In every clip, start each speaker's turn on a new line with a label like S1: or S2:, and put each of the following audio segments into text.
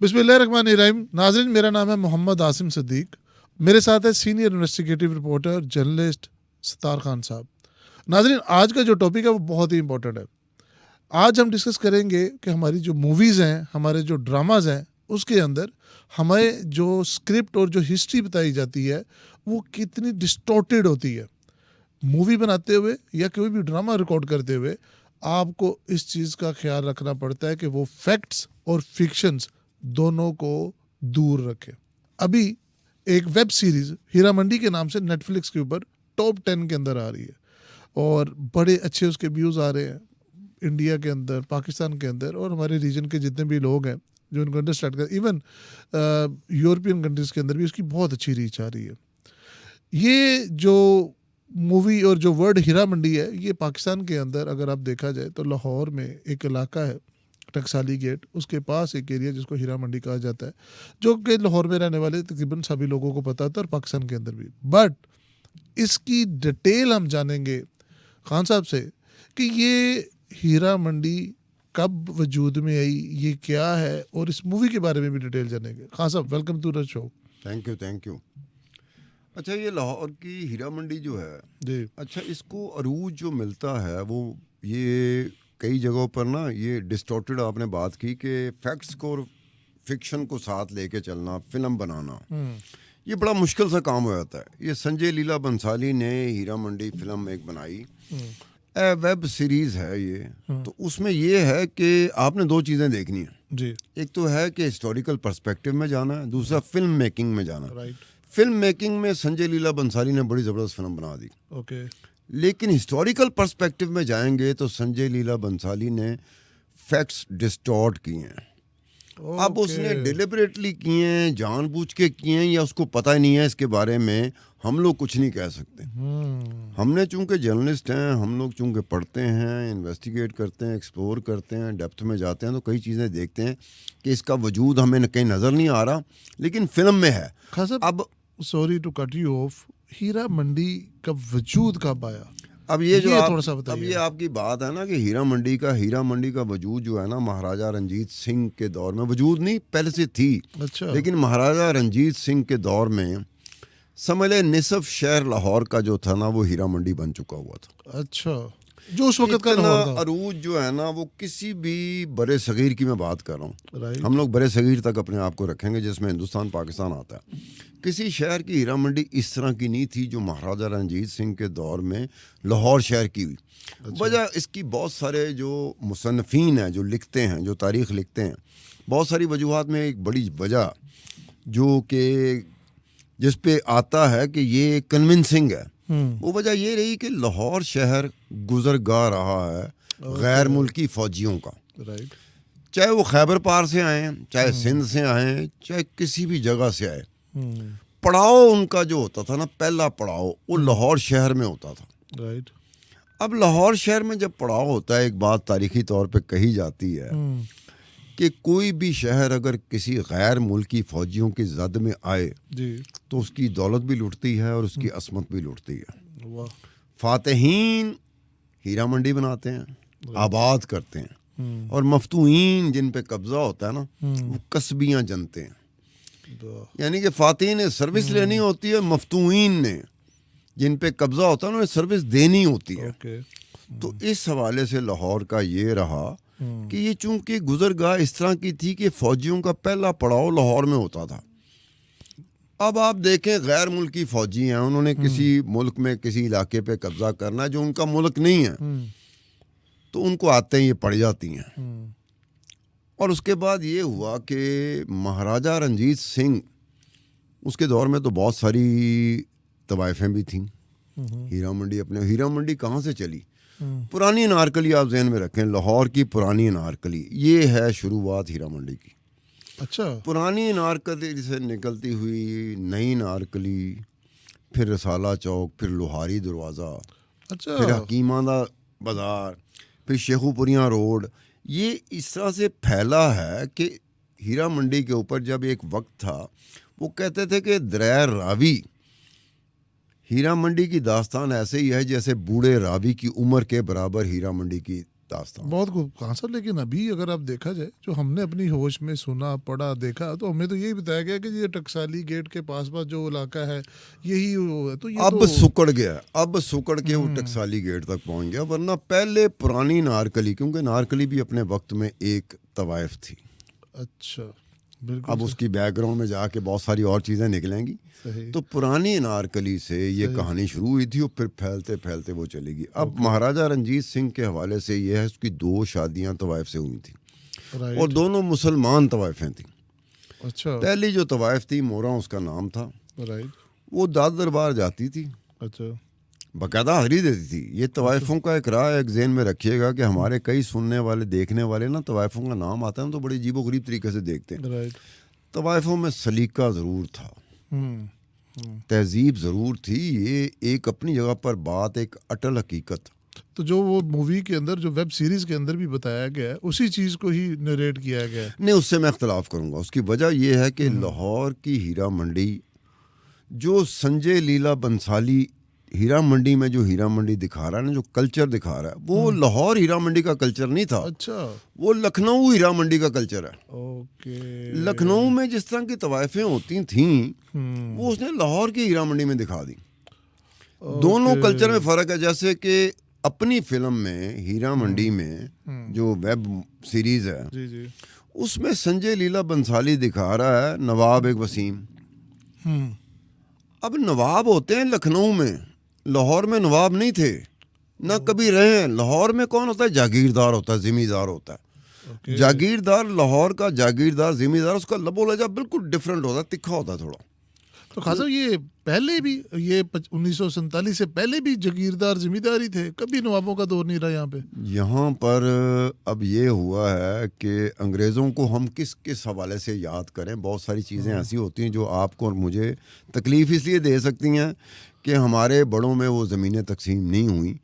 S1: बिस्मिल्लाहिर्रहमानिर्रहीम। नाज़रीन, मेरा नाम है मोहम्मद आसिम सिद्दीक। मेरे साथ है senior investigative reporter journalist Sattar Khan साहब। नाज़रीन, आज का जो टॉपिक है वो बहुत ही इंपॉर्टेंट है। आज हम डिस्कस करेंगे कि हमारी जो मूवीज़ हैं, हमारे जो ड्रामाज हैं, उसके अंदर हमें जो स्क्रिप्ट और जो हिस्ट्री बताई जाती है वो कितनी डिस्टॉर्टेड होती है। मूवी बनाते हुए या कोई भी ड्रामा रिकॉर्ड करते हुए आपको इस चीज़ का ख्याल रखना पड़ता है कि वो फैक्ट्स और फिक्शंस दोनों को दूर रखे। अभी एक वेब सीरीज़ हीरा मंडी के नाम से नेटफ्लिक्स के ऊपर टॉप 10 के अंदर आ रही है और बड़े अच्छे उसके व्यूज़ आ रहे हैं इंडिया के अंदर, पाकिस्तान के अंदर और हमारे रीजन के जितने भी लोग हैं जो इनको अंडरस्टैंड कर, इवन यूरोपियन कंट्रीज़ के अंदर भी उसकी बहुत अच्छी रीच आ रही है। ये जो मूवी और जो वर्ड हीरा मंडी है, ये पाकिस्तान के अंदर अगर आप देखा जाए तो लाहौर में एक इलाका है टकसाली गेट, उसके पास एक एरिया जिसको हीरा मंडी कहा जाता है, जो कि लाहौर में रहने वाले तकरीबन सभी लोगों को पता था और पाकिस्तान के अंदर भी। बट इसकी डिटेल हम जानेंगे खान साहब से कि ये हीरा मंडी कब वजूद में आई, ये क्या है, और इस मूवी के बारे में भी डिटेल जानेंगे। Khan Sahab, welcome to the show.
S2: Thank you. अच्छा, ये लाहौर की हीरा मंडी जो है
S1: जी,
S2: अच्छा, इसको अरूज जो मिलता है वो ये कई जगहों पर ना ये डिस्टॉर्टेड आपने बात की कि फैक्ट्स को और फिक्शन को साथ लेके चलना, फिल्म बनाना, ये बड़ा मुश्किल सा काम हो जाता है। ये संजय लीला बंसाली ने हीरा मंडी फिल्म एक बनाई, वेब सीरीज़ है ये। तो उसमें ये है कि आपने दो चीज़ें देखनी है
S1: जी,
S2: एक तो है कि हिस्टोरिकल पर्सपेक्टिव में जाना है, दूसरा फिल्म मेकिंग में जाना है।
S1: राइट,
S2: फिल्म मेकिंग में संजय लीला बंसाली ने बड़ी ज़बरदस्त फिल्म बना दी,
S1: ओके,
S2: लेकिन हिस्टोरिकल पर्सपेक्टिव में जाएंगे तो संजय लीला बंसाली ने फैक्ट्स डिस्टॉर्ट किए हैं। अब उसने डिलिबरेटली किए हैं, जानबूझ के किए हैं, या उसको पता ही नहीं है इसके बारे में, हम लोग कुछ नहीं कह सकते। हमने चूंकि जर्नलिस्ट हैं, हम लोग चूंकि पढ़ते हैं, इन्वेस्टिगेट करते हैं, एक्सप्लोर करते हैं, डेप्थ में जाते हैं, तो कई चीज़ें देखते हैं कि इसका वजूद हमें कहीं नज़र नहीं आ रहा, लेकिन फिल्म में है।
S1: खान साहब,
S2: अब
S1: sorry to cut you off, Heera Mandi का वजूद कब आया?
S2: अब ये जो
S1: थोड़ा सा
S2: अब
S1: बताइए।
S2: ये आपकी बात है ना कि हीरा मंडी का वजूद जो है ना, महाराजा रंजीत सिंह के दौर में, वजूद नहीं पहले से थी,
S1: अच्छा,
S2: लेकिन महाराजा रंजीत सिंह के दौर में समझ ले निसफ शहर लाहौर का जो था ना, वो हीरा मंडी बन चुका हुआ था।
S1: अच्छा, जो उस वक्त का
S2: इतना
S1: लाहौर था।
S2: अरूज जो है ना, वो किसी भी बड़े सगीर की मैं बात कर रहा हूँ,
S1: राइट,
S2: हम लोग बड़े सगीर तक अपने आप को रखेंगे जिसमें हिंदुस्तान पाकिस्तान आता है। किसी शहर की हीरा मंडी इस तरह की नहीं थी जो महाराजा रंजीत सिंह के दौर में लाहौर शहर की हुई। वजह इसकी बहुत सारे जो मुसन्निफीन हैं, जो लिखते हैं, जो तारीख़ लिखते हैं, बहुत सारी वजूहात में एक बड़ी वजह जो कि जिस पे आता है कि ये कन्विंसिंग है, वो वजह ये रही कि लाहौर शहर गुजरगाह रहा है गैर मुल्की फ़ौजियों का,
S1: राइट,
S2: चाहे वो खैबर पार से आए, चाहे सिंध से आए, चाहे किसी भी जगह से आए। पड़ाव उनका जो होता था ना, पहला पड़ाव वो लाहौर शहर में होता था।
S1: राइट,
S2: अब लाहौर शहर में जब पड़ाव होता है, एक बात तारीखी तौर पे कही जाती है कि कोई भी शहर अगर किसी गैर मुल्की फ़ौजियों की जद में आए
S1: जी,
S2: तो उसकी दौलत भी लुटती है और उसकी असमत भी लुटती है।
S1: वाह,
S2: फातहीन हीरा मंडी बनाते हैं, आबाद करते हैं, और मफतूहीन जिन पे कब्जा होता है ना, वो कस्बियाँ जनते हैं। यानी कि फातहीन ने सर्विस लेनी होती है, मफतूहीन ने जिन पे कब्जा होता है ना, सर्विस देनी होती है।
S1: ओके,
S2: तो इस हवाले से लाहौर का ये रहा कि ये चूंकि गुजरगाह इस तरह की थी कि फौजियों का पहला पड़ाव लाहौर में होता था। अब आप देखें, गैर मुल्की फौजी हैं, उन्होंने किसी मुल्क में किसी इलाके पे कब्जा करना जो उनका मुल्क नहीं है, तो उनको आते ही ये पड़ जाती हैं। और उसके बाद ये हुआ कि महाराजा रंजीत सिंह, उसके दौर में तो बहुत सारी तवाइफें भी थीं। हीरा मंडी कहाँ से चली? पुरानी अनारकली आप जहन में रखें, लाहौर की पुरानी अनारकली, ये है शुरुआत हीरा मंडी की।
S1: अच्छा,
S2: पुरानी अनारकली से निकलती हुई नई अनारकली, फिर रसाला चौक, फिर लोहारी दरवाज़ा,
S1: अच्छा,
S2: फिर हकीमाना बाज़ार, फिर शेखुपुरिया रोड, ये इस तरह से फैला है कि हीरा मंडी के ऊपर जब एक वक्त था, वो कहते थे कि दरिया रावी, हीरा मंडी की दास्तान ऐसे ही है जैसे बूढ़े रावी की उम्र के बराबर हीरा मंडी की दास्तान।
S1: बहुत खूब कहा सर। लेकिन अभी अगर आप देखा जाए, जो हमने अपनी होश में सुना, पढ़ा, देखा, तो हमें तो यही बताया गया कि ये टकसाली गेट के पास जो इलाका है यही वो है। तो ये
S2: अब
S1: तो
S2: सुकड़ गया, अब सुकड़ के वो टकसाली गेट तक पहुंच गया। वरना पहले पुरानी नारकली, क्योंकि नारकली भी अपने वक्त में एक तवाइफ थी।
S1: अच्छा, बिल्कुल
S2: अब उसकी बैकग्राउंड में जाके बहुत सारी और चीज़ें निकलेंगी।
S1: सही।
S2: तो पुरानी नारकली से ये कहानी शुरू हुई थी और फिर फैलते फैलते वो चलेगी। अब महाराजा रंजीत सिंह के हवाले से ये है, उसकी 2 शादियां तवाइफ से हुई थी
S1: राइट।
S2: और दोनों मुसलमान तवाइफें थी।
S1: अच्छा।
S2: पहली जो तवाइफ थी, मोरा उसका नाम था,
S1: राइट।
S2: वो दाद दरबार जाती थी,
S1: अच्छा।
S2: बाकायदा हाजिरी देती थी। ये तवाइफों का एक राह एक ज़हन में रखिएगा कि हमारे कई सुनने वाले, देखने वाले ना, तवाइफों का नाम आता है तो बड़ी अजीबोगरीब तरीके से देखते हैं।
S1: राइट।
S2: तवाइफों में सलीका ज़रूर था, तहजीब ज़रूर थी। ये एक अपनी जगह पर बात, एक अटल हकीकत।
S1: तो जो वो मूवी के अंदर, जो वेब सीरीज के अंदर भी बताया गया है, उसी चीज को ही नरेट किया गया है।
S2: नहीं, उससे मैं इख्तलाफ करूंगा। उसकी वजह यह है कि लाहौर की हीरा मंडी, जो संजय लीला बंसाली हीरा मंडी में जो हीरा मंडी दिखा रहा है ना, जो कल्चर दिखा रहा है, वो लाहौर हीरा मंडी का कल्चर नहीं था।
S1: अच्छा।
S2: वो लखनऊ हीरा मंडी का कल्चर है।
S1: ओके।
S2: लखनऊ में जिस तरह की तवाइफें होती थीं, वो उसने लाहौर की हीरा मंडी में दिखा दी। दोनों कल्चर में फ़र्क है। जैसे कि अपनी फिल्म में हीरा मंडी में जो वेब सीरीज़ है,
S1: जी जी,
S2: उसमें संजय लीला बंसाली दिखा रहा है नवाब एक वसीम। अब नवाब होते हैं लखनऊ में, लाहौर में नवाब नहीं थे, ना कभी रहे हैं। लाहौर में कौन होता है? जागीरदार होता है, जिमीदार होता है।
S1: ओके।
S2: जागीरदार, लाहौर का जागीरदार, जिमीदार, उसका लबो लहजा बिल्कुल डिफरेंट होता है, तिखा होता है थोड़ा।
S1: तो खासा ये पहले भी, ये 1947 से पहले भी जागीरदार जिम्मेदारी थे, कभी नवाबों का दौर नहीं रहा यहाँ पे।
S2: यहाँ पर अब ये हुआ है कि अंग्रेज़ों को हम किस किस हवाले से याद करें। बहुत सारी चीज़ें ऐसी होती हैं जो आपको और मुझे तकलीफ़ इसलिए दे सकती हैं कि हमारे बड़ों में वो ज़मीनें तकसीम नहीं हुई,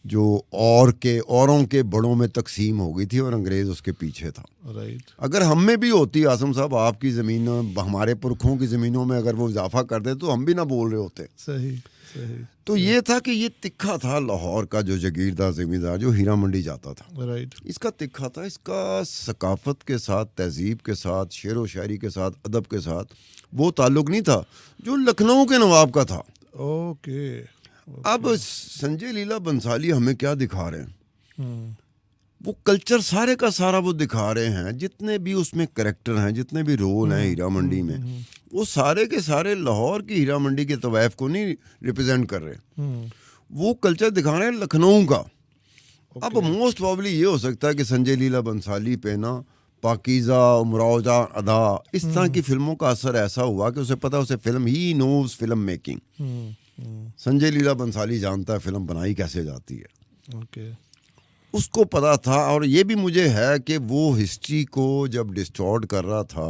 S2: जो औरों के बड़ों में तकसीम हो गई थी और अंग्रेज़ उसके पीछे था।
S1: राइट।
S2: अगर हम में भी होती, आसम साहब, आपकी ज़मीन, हमारे पुरखों की ज़मीनों में अगर वो इजाफा कर दे तो हम भी ना बोल रहे होते।
S1: सही सही।
S2: तो ये था कि ये तिखा था लाहौर का जो जागीरदार ज़मींदार जो हीरा मंडी जाता था।
S1: राइट।
S2: इसका तिखा था, इसका सकाफत के साथ, तहजीब के साथ, शेर व शायरी के साथ, अदब के साथ वो ताल्लुक़ नहीं था जो लखनऊ के नवाब का था।
S1: ओके।
S2: अब संजय लीला बंसाली हमें क्या दिखा रहे हैं? वो कल्चर सारे का सारा वो दिखा रहे हैं। जितने भी उसमें करैक्टर हैं, जितने भी रोल हैं हीरा मंडी में, वो सारे के सारे लाहौर की हीरा मंडी के तवाइफ को नहीं रिप्रेजेंट कर रहे। वो कल्चर दिखा रहे हैं लखनऊ का। अब मोस्ट प्रॉब्ली ये हो सकता है कि संजय लीला बंसाली पे ना पाकीज़ा, मुरावजा अदा, इस तरह की फिल्मों का असर ऐसा हुआ कि उसे पता, उसे film, he knows film making. Sanjay Leela Bhansali जानता है फिल्म बनाई कैसे जाती है।
S1: ओके।
S2: उसको पता था। और ये भी मुझे है कि वो हिस्ट्री को जब डिस्टॉर्ट कर रहा था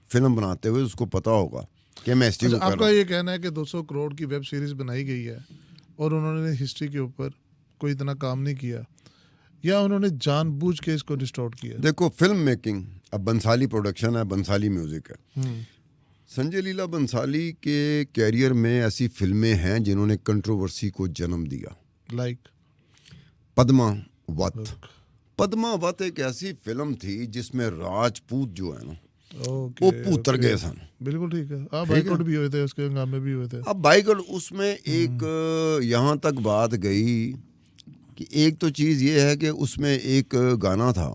S2: फिल्म बनाते हुए, उसको पता होगा कि मैं हिस्ट्री को कर
S1: आपका
S2: रहा हूं।
S1: ये कहना है कि 200 करोड़ की वेब सीरीज बनाई गई है और उन्होंने हिस्ट्री के ऊपर कोई इतना काम नहीं किया, या उन्होंने जानबूझ के इसको डिस्टॉर्ट किया?
S2: देखो, फिल्म मेकिंग, अब बंसाली प्रोडक्शन है, बंसाली म्यूजिक है। संजय लीला बंसाली के कैरियर में ऐसी फिल्में हैं जिन्होंने कंट्रोवर्सी को जन्म दिया।
S1: लाइक
S2: पद्मावत। पद्मावत एक ऐसी फिल्म थी जिसमें राजपूत जो है ना, वो पुतर गए सन।
S1: बिल्कुल ठीक है। बाइकआउट भी हुए थे, उसके हंगामे भी हुए थे।
S2: अब बाइकआउट, उसमें एक यहाँ तक बात गई कि एक तो चीज़ ये है कि उसमें एक गाना था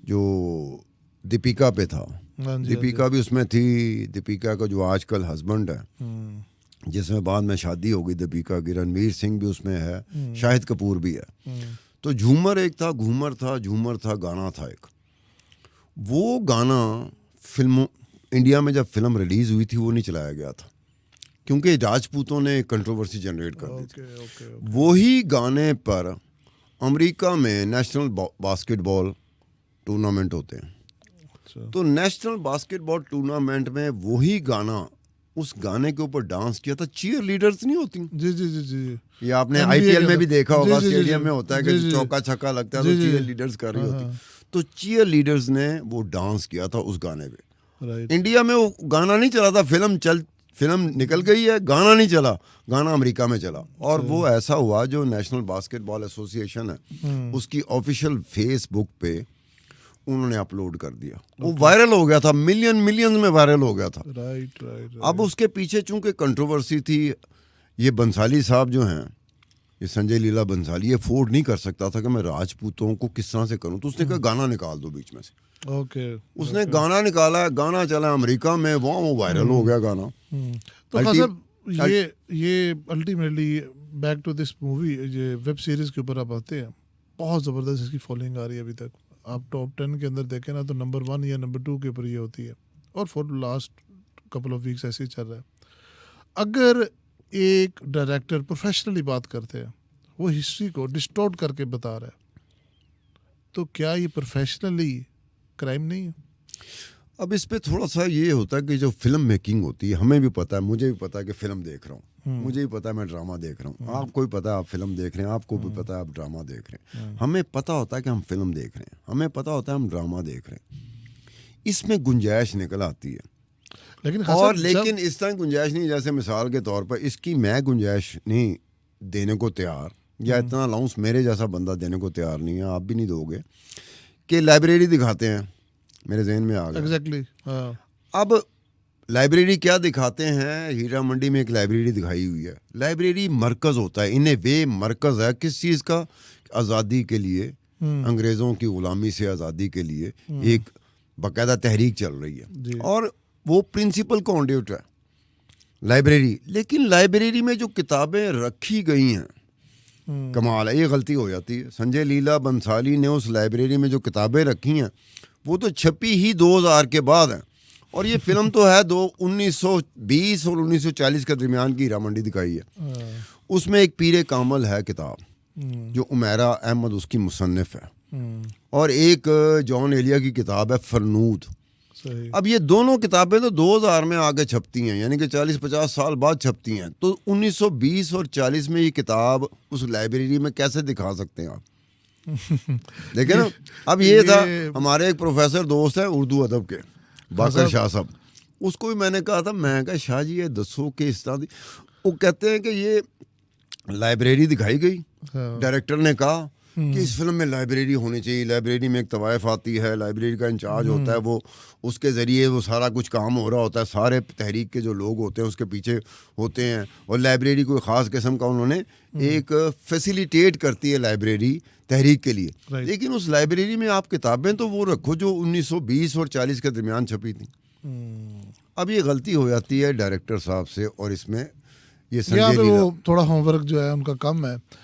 S2: जो दीपिका पे था। दीपिका भी उसमें थी। दीपिका का जो आजकल हस्बैंड है, जिसमें बाद में शादी हो गई दीपिका की, रणवीर सिंह भी उसमें है, शाहिद कपूर भी है। तो झूमर एक था, घूमर था, झूमर था, गाना था एक। वो गाना फिल्मों, इंडिया में जब फिल्म रिलीज़ हुई थी वो नहीं चलाया गया था क्योंकि राजपूतों ने कंट्रोवर्सी जनरेट कर दी थी। वही गाने पर अमेरिका में नेशनल बास्केटबॉल टूर्नामेंट होते हैं। तो नेशनल बास्केटबॉल टूर्नामेंट में वही गाना, उस गाने के ऊपर डांस किया था। चीयर लीडर्स नहीं होती?
S1: जी जी जी जी।
S2: ये आपने आईपीएल में भी देखा होगा, स्टेडियम में होता है कि
S1: जी,
S2: चौका छक्का लगता है तो चीयर लीडर्स कर रही होती। तो चीयर लीडर्स ने वो डांस किया था उस गाने पे। इंडिया में वो गाना नहीं चला था, फिल्म निकल गई है, गाना नहीं चला, गाना अमेरिका में चला। और वो ऐसा हुआ जो नेशनल बास्केटबॉल एसोसिएशन है उसकी ऑफिशियल फेसबुक पे उन्होंने अपलोड कर दिया। वो वायरल हो गया था, मिलियंस में वायरल हो गया था।
S1: राइट।
S2: अब उसके पीछे चूंकि कंट्रोवर्सी थी, ये बंसाली साहब जो हैं, ये संजय लीला बंसाली, ये अफोर्ड नहीं कर सकता था कि मैं राजपूतों को किस तरह से करूं, तो उसने कहा गाना निकाल दो बीच में से।
S1: ओके।
S2: उसने गाना निकाला, गाना चला अमेरिका में, वहाँ वो वायरल हो गया गाना।
S1: तो खान साहब ये ultimately back to this movie, ये वेब सीरीज के ऊपर आप आते हैं, बहुत ज़बरदस्त इसकी फॉलोइंग आ रही है अभी तक। आप टॉप 10 के अंदर देखें ना तो नंबर 1 या नंबर 2 के ऊपर ये होती है, और for last couple of weeks ऐसे ही चल रहा है। अगर एक डायरेक्टर प्रोफेशनली बात करते हैं, वो हिस्ट्री को डिस्टॉर्ट करके बता रहा है, तो क्या ये प्रोफेशनली क्राइम नहीं है?
S2: अब इस पे थोड़ा सा ये होता है कि जो फिल्म मेकिंग होती है, हमें भी पता है, मुझे भी पता है कि फिल्म देख रहा हूँ, मुझे भी पता है मैं ड्रामा देख रहा हूँ, आपको भी पता है आप फिल्म देख रहे हैं, आपको भी पता है आप ड्रामा देख रहे हैं। हमें पता होता है कि हम फिल्म देख रहे हैं, हमें पता होता है हम ड्रामा देख रहे हैं। इसमें गुंजाइश निकल आती है, लेकिन इस तरह गुंजाइश नहीं, जैसे मिसाल के तौर पर इसकी मैं गुंजाइश नहीं देने को तैयार, या इतना अलाउंस मेरे जैसा बंदा देने को तैयार नहीं है, आप भी नहीं दोगे, कि लाइब्रेरी दिखाते हैं, मेरे जहन में आ गया।
S1: एग्जैक्टली।
S2: अब लाइब्रेरी क्या दिखाते हैं, हीरा मंडी में एक लाइब्रेरी दिखाई हुई है। लाइब्रेरी मरकज़ होता है, इन ए वे मरकज़ है किस चीज़ का, आज़ादी के लिए, अंग्रेज़ों की ग़ुलामी से आज़ादी के लिए एक बाकायदा तहरीक चल रही है, और वो प्रिंसिपल कॉन्ड्यूट है लाइब्रेरी। लेकिन लाइब्रेरी में जो किताबें रखी गई हैं, कमाल है, ये गलती हो जाती है। संजय लीला बंसाली ने उस लाइब्रेरी में जो किताबें रखी हैं वो तो छपी ही 2000 के बाद है, और ये फिल्म तो है 1920 और 1940 के दरमियान की हीरा मंडी दिखाई है। उसमें एक पीरे कामल है किताब, जो उमैरा अहमद उसकी मुसन्निफ है, और एक जॉन एलिया की किताब है फरनूद। अब ये दोनों किताबें तो 2000 में आगे छपती हैं, यानी कि 40-50 साल बाद छपती हैं। तो 1920 और 40 में ये किताब उस लाइब्रेरी में कैसे दिखा सकते हैं आप? देखे ना। अब ये था, हमारे एक प्रोफेसर दोस्त है उर्दू अदब के, बाकर शाह साहब, उसको भी मैंने कहा था, मैं कहा शाह जी ये दसो कि इस तरह, वो कहते हैं कि ये लाइब्रेरी दिखाई गई, डायरेक्टर ने कहा कि इस फिल्म में लाइब्रेरी होनी चाहिए, लाइब्रेरी में एक तवायफ आती है, लाइब्रेरी का इंचार्ज होता है, वो उसके ज़रिए वो सारा कुछ काम हो रहा होता है, सारे तहरीक के जो लोग होते हैं उसके पीछे होते हैं, और लाइब्रेरी कोई ख़ास किस्म का उन्होंने एक फैसिलिटेट करती है लाइब्रेरी तहरीक के लिए। लेकिन उस लाइब्रेरी में आप किताबें तो वो रखो जो 1920 और 40 के दरमियान छपी थी। अब ये गलती हो जाती है डायरेक्टर साहब से, और इसमें ये
S1: यहाँ पे वो थोड़ा होमवर्क जो है उनका कम है।